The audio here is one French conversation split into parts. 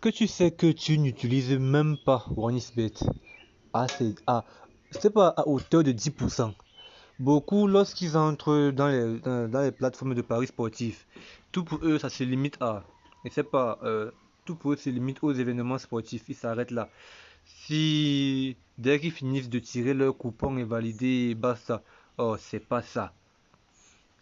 que tu sais que tu n'utilises même pas OneXBet? C'est pas à hauteur de 10%. Beaucoup, lorsqu'ils entrent dans les plateformes de paris sportifs, tout pour eux, ça se limite à. Et c'est pas. Tout pour eux se limite aux événements sportifs. Ils s'arrêtent là. Si dès qu'ils finissent de tirer leur coupon et valider, basta. Oh, c'est pas ça.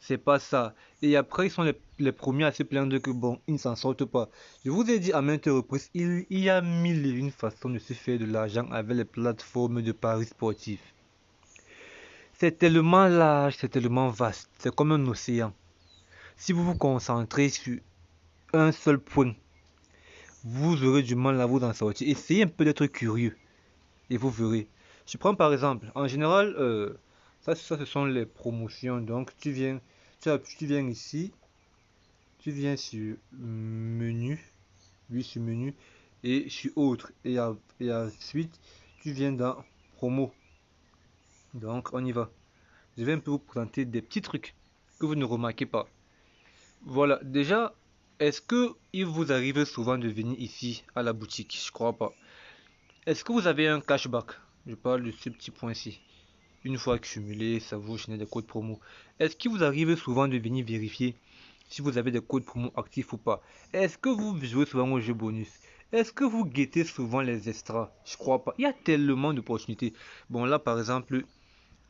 C'est pas ça. Et après, ils sont les premiers à se plaindre que bon, ils ne s'en sortent pas. Je vous ai dit à maintes reprises, il y a mille et une façons de se faire de l'argent avec les plateformes de paris sportifs. C'est tellement large, c'est tellement vaste, c'est comme un océan. Si vous vous concentrez sur un seul point, vous aurez du mal à vous en sortir. Essayez un peu d'être curieux et vous verrez. Je prends par exemple, en général, ça ce sont les promotions. Donc tu viens ici, tu viens sur menu, oui sur menu et sur autre. Et ensuite, tu viens dans promo. Donc on y va. Je vais un peu vous présenter des petits trucs que vous ne remarquez pas. Voilà, déjà, est-ce que il vous arrive souvent de venir ici à la boutique? Je crois pas. Est-ce que vous avez un cashback? Je parle de ce petit point-ci. Une fois cumulé, ça vous génère des codes promo. Est-ce qu'il vous arrive souvent de venir vérifier si vous avez des codes promo actifs ou pas? Est-ce que vous jouez souvent au jeu bonus? Est-ce que vous guettez souvent les extras? Je crois pas. Il y a tellement d'opportunités. Bon, là, par exemple,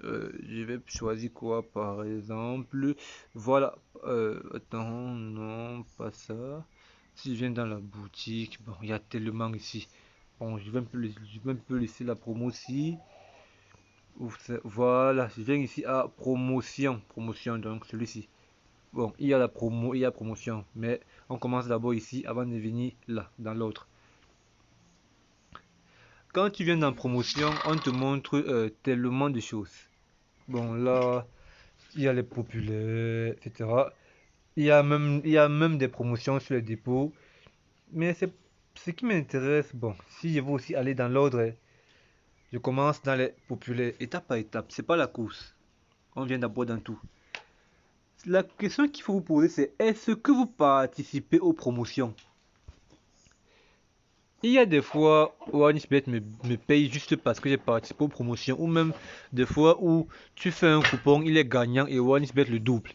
je vais choisir quoi par exemple? Voilà. Attends, non, pas ça. Si je viens dans la boutique, bon, il y a tellement ici. Bon, je vais un peu laisser la promo aussi. Voilà, je viens ici à promotion. Promotion, donc celui-ci. Bon, il y a la promo, il y a promotion. Mais on commence d'abord ici avant de venir là, dans l'autre. Quand tu viens dans promotion, on te montre tellement de choses. Bon, là, il y a les populaires, etc. Il y a même des promotions sur les dépôts. Mais c'est ce qui m'intéresse. Bon, si je veux aussi aller dans l'ordre, je commence dans les populaires, étape par étape. C'est pas la course. On vient d'abord dans tout. La question qu'il faut vous poser, c'est est-ce que vous participez aux promotions? Il y a des fois où OneXBet me paye juste parce que j'ai participé aux promotions, ou même des fois où tu fais un coupon, il est gagnant et OneXBet le double.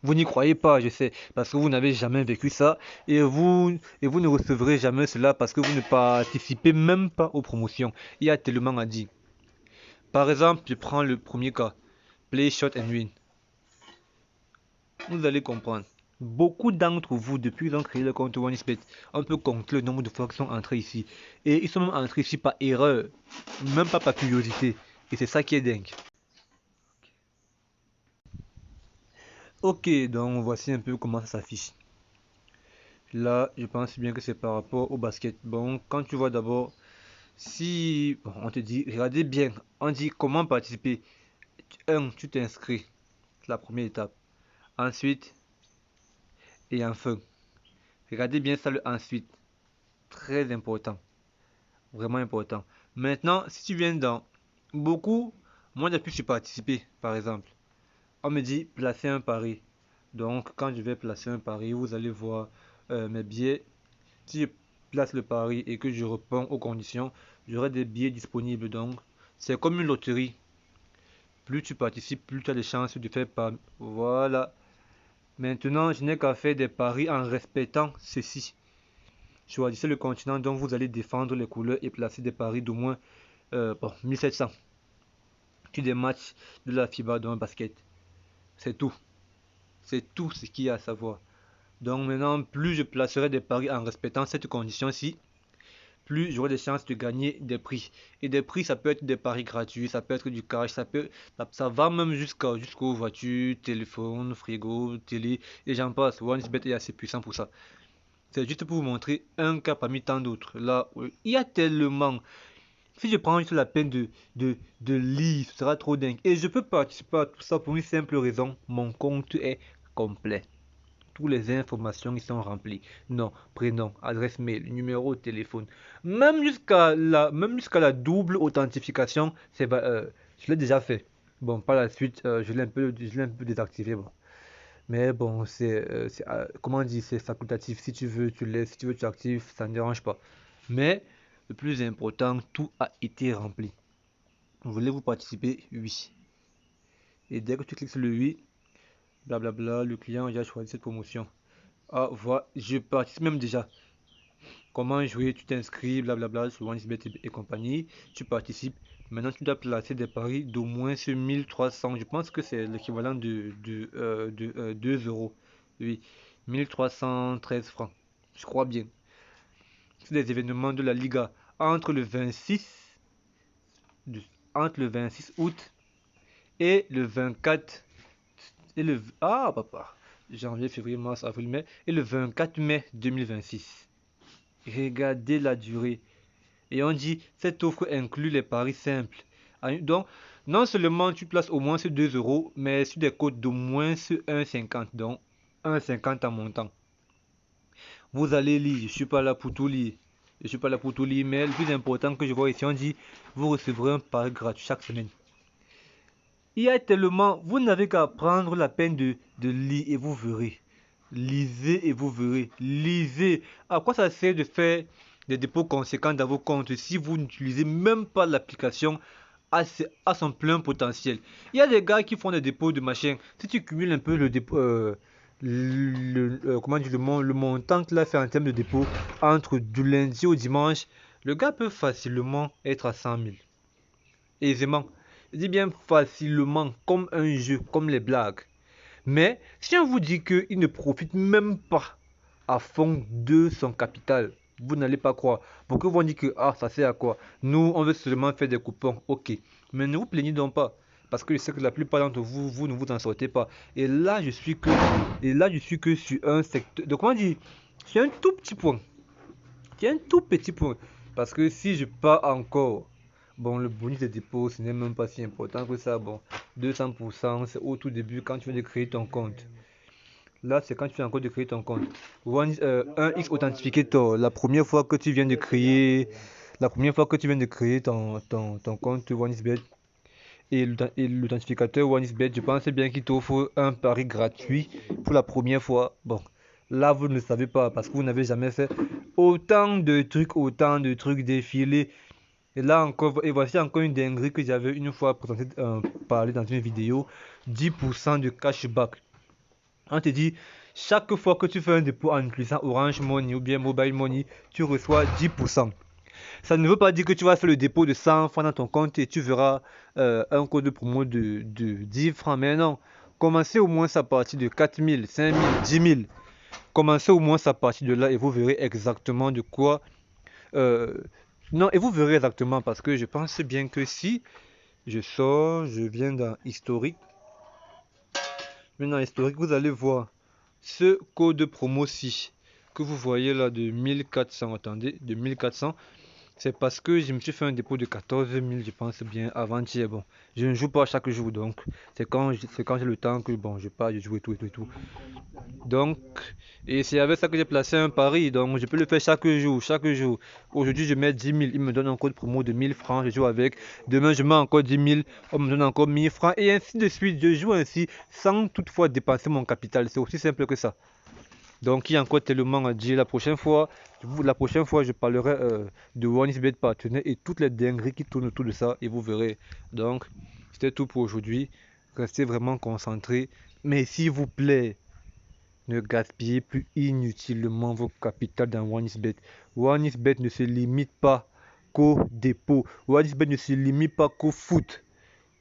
Vous n'y croyez pas, je sais, parce que vous n'avez jamais vécu ça et vous ne recevrez jamais cela parce que vous ne participez même pas aux promotions. Il y a tellement à dire. Par exemple, je prends le premier cas, Play Shot and Win. Vous allez comprendre. Beaucoup d'entre vous, depuis qu'ils ont créé le compte OneXBet, on peut compter le nombre de fois qu'ils sont entrés ici. Et ils sont même entrés ici par erreur, même pas par curiosité. Et c'est ça qui est dingue. Ok, donc voici un peu comment ça s'affiche. Là, je pense bien que c'est par rapport au basket. Bon, quand tu vois d'abord, si bon, on te dit, regardez bien, on dit comment participer. 1, tu t'inscris, c'est la première étape. Ensuite, et enfin, regardez bien ça le ensuite. Très important. Vraiment important. Maintenant, si tu viens dans beaucoup, moi j'appuie sur participer, par exemple. On me dit placer un pari. Donc, quand je vais placer un pari, vous allez voir mes billets. Si je place le pari et que je réponds aux conditions, j'aurai des billets disponibles. Donc, c'est comme une loterie. Plus tu participes, plus tu as de chances de faire pas. Voilà. Maintenant, je n'ai qu'à faire des paris en respectant ceci. Choisissez le continent dont vous allez défendre les couleurs et placer des paris d'au moins 1700. Tu des matchs de la FIBA dans un basket. C'est tout. C'est tout ce qu'il y a à savoir. Donc maintenant, plus je placerai des paris en respectant cette condition-ci, plus j'aurai des chances de gagner des prix. Et des prix, ça peut être des paris gratuits, ça peut être du cash, ça va même jusqu'aux voitures, téléphones, frigo, télé, et j'en passe. OneXBet est assez puissant pour ça. C'est juste pour vous montrer un cas parmi tant d'autres. Là, il y a tellement. Si je prends juste la peine de lire, ce sera trop dingue. Et je peux participer à tout ça pour une simple raison. Mon compte est complet. Toutes les informations y sont remplies. Nom, prénom, adresse mail, numéro de téléphone. Même jusqu'à la double authentification, je l'ai déjà fait. Bon, par la suite, je l'ai un peu désactivé. Bon. Mais bon, comment dire, c'est facultatif. Si tu veux, tu laisses. Si tu veux, tu actives. Ça ne dérange pas. Mais le plus important, tout a été rempli. Voulez-vous participer? Oui. Et dès que tu cliques sur le oui, blablabla, le client a déjà choisi cette promotion. Ah, voilà, je participe même déjà. Comment jouer? Tu t'inscris, blablabla, sur OneXBet et compagnie. Tu participes. Maintenant, tu dois placer des paris d'au moins ce 1300. Je pense que c'est l'équivalent de 2 euros. Oui, 1313 francs. Je crois bien. C'est des événements de la Liga entre le 26, de- entre le 26 août et le 24 et le ah papa, janvier, février, mars, avril, mai et le 24 mai 2026. Regardez la durée. Et on dit, cette offre inclut les paris simples. Donc, non seulement tu places au moins ce 2 euros, mais sur des cotes d'au moins ce 1,50. Donc, 1,50 en montant. Vous allez lire, je ne suis pas là pour tout lire. Je ne suis pas là pour tout lire, mais le plus important que je vois ici, on dit, vous recevrez un pari gratuit chaque semaine. Il y a tellement, vous n'avez qu'à prendre la peine de lire et vous verrez. Lisez et vous verrez. Lisez. À quoi ça sert de faire des dépôts conséquents dans vos comptes si vous n'utilisez même pas l'application à son plein potentiel? Il y a des gars qui font des dépôts de machin. Si tu cumules un peu le dépôt, comment dire, le montant qu'il a fait en termes de dépôt entre du lundi au dimanche, le gars peut facilement être à 100 000. Aisément. Je dis bien facilement, comme un jeu, comme les blagues. Mais si on vous dit qu'il ne profite même pas à fond de son capital, vous n'allez pas croire. Pourquoi vous dites que ça sert à quoi? Nous, on veut seulement faire des coupons. Ok. Mais ne vous plaignez donc pas. Parce que je sais que la plupart d'entre vous, vous ne vous en sortez pas. Et là, je suis que sur un secteur. Donc, comment dire? Sur un tout petit point. C'est un tout petit point. Parce que si je pars encore, bon, le bonus de dépôt, ce n'est même pas si important que ça. Bon, 200%, c'est au tout début quand tu viens de créer ton compte. Là, c'est quand tu viens encore de créer ton compte. Un X Authentificator, la première fois que tu viens de créer ton compte OneXBet et l'authentificateur OneXBet, je pense bien qu'il t'offre un pari gratuit pour la première fois. Bon, là, vous ne le savez pas parce que vous n'avez jamais fait autant de trucs défilés. Et là encore, et voici encore une dinguerie que j'avais une fois parlé dans une vidéo, 10% de cashback. On te dit, chaque fois que tu fais un dépôt en utilisant Orange Money ou bien Mobile Money, tu reçois 10%. Ça ne veut pas dire que tu vas faire le dépôt de 100 francs dans ton compte et tu verras un code de promo de 10 francs. Mais non, commencez au moins à partir de 4 000, 5 000, 10 000. Commencez au moins à partir de là et vous verrez exactement de quoi. Non, et vous verrez exactement parce que je pense bien que si je sors, je viens dans historique. Maintenant, historique, vous allez voir ce code promo-ci que vous voyez là de 1400. Attendez, de 1400. C'est parce que je me suis fait un dépôt de 14 000, je pense bien, avant-hier. Bon, je ne joue pas chaque jour, donc c'est quand j'ai le temps que bon, je pars, je joue et tout et tout et tout. Donc, et c'est avec ça que j'ai placé un pari, donc je peux le faire chaque jour, chaque jour. Aujourd'hui, je mets 10 000, il me donne un code promo de 1000 francs, je joue avec. Demain, je mets encore 10 000, on me donne encore 1000 francs, et ainsi de suite. Je joue ainsi sans toutefois dépenser mon capital. C'est aussi simple que ça. Donc il y a encore tellement à dire. La prochaine fois, je parlerai de OneXBet partenaire et toutes les dingueries qui tournent autour de ça et vous verrez. Donc c'était tout pour aujourd'hui. Restez vraiment concentrés. Mais s'il vous plaît, ne gaspillez plus inutilement vos capital dans OneXBet. OneXBet ne se limite pas qu'au dépôt. OneXBet ne se limite pas qu'au foot.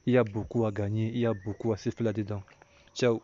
Il y a beaucoup à gagner, il y a beaucoup à se faire là-dedans. Ciao.